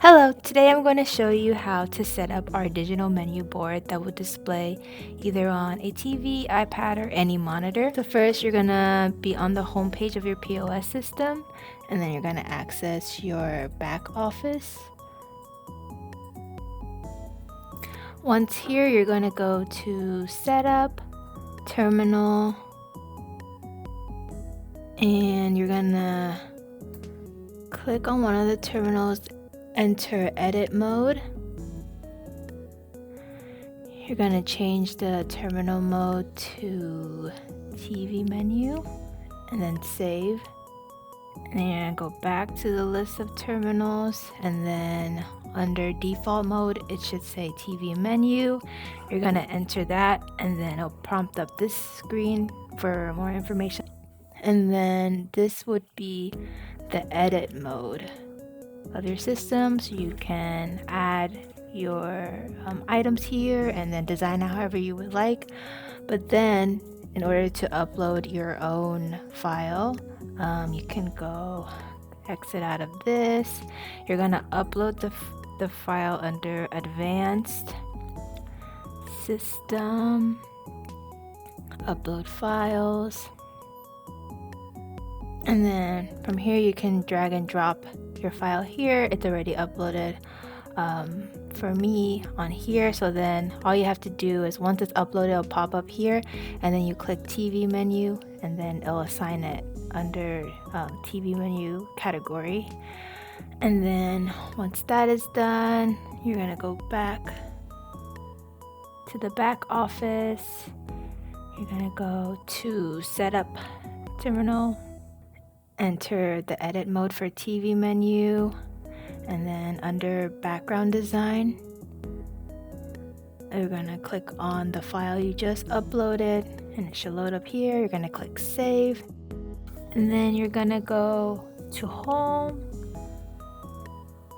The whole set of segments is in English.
Hello, today I'm going to show you how to set up our digital menu board that will display either on a TV, iPad, or any monitor. So first you're going to be on the home page of your POS system, and then you're going to access your back office. Once here, you're going to go to Setup, Terminal, and you're going to click on one of the terminals, enter edit mode. You're going to change the terminal mode to TV menu and then save. And then you're going to go back to the list of terminals, and then under default mode it should say TV menu. You're going to enter that, and then it'll prompt up this screen for more information. And then this would be the edit mode of your system, so you can add your items here and then design it however you would like. But then in order to upload your own file, you can go exit out of this. You're gonna upload the file under advanced system, upload files, and then from here you can drag and drop your file here. It's already uploaded for me on here, so then all you have to do is once it's uploaded, it'll pop up here, and then you click TV menu, and then it'll assign it under TV menu category. And then once that is done, you're gonna go back to the back office. You're gonna go to setup terminal, enter the edit mode for TV menu, and then under background design, you're gonna click on the file you just uploaded, and it should load up here. You're gonna click save, and then you're gonna go to home,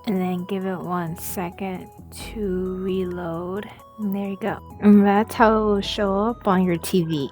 and then give it 1 second to reload, and there you go. And that's how it will show up on your TV.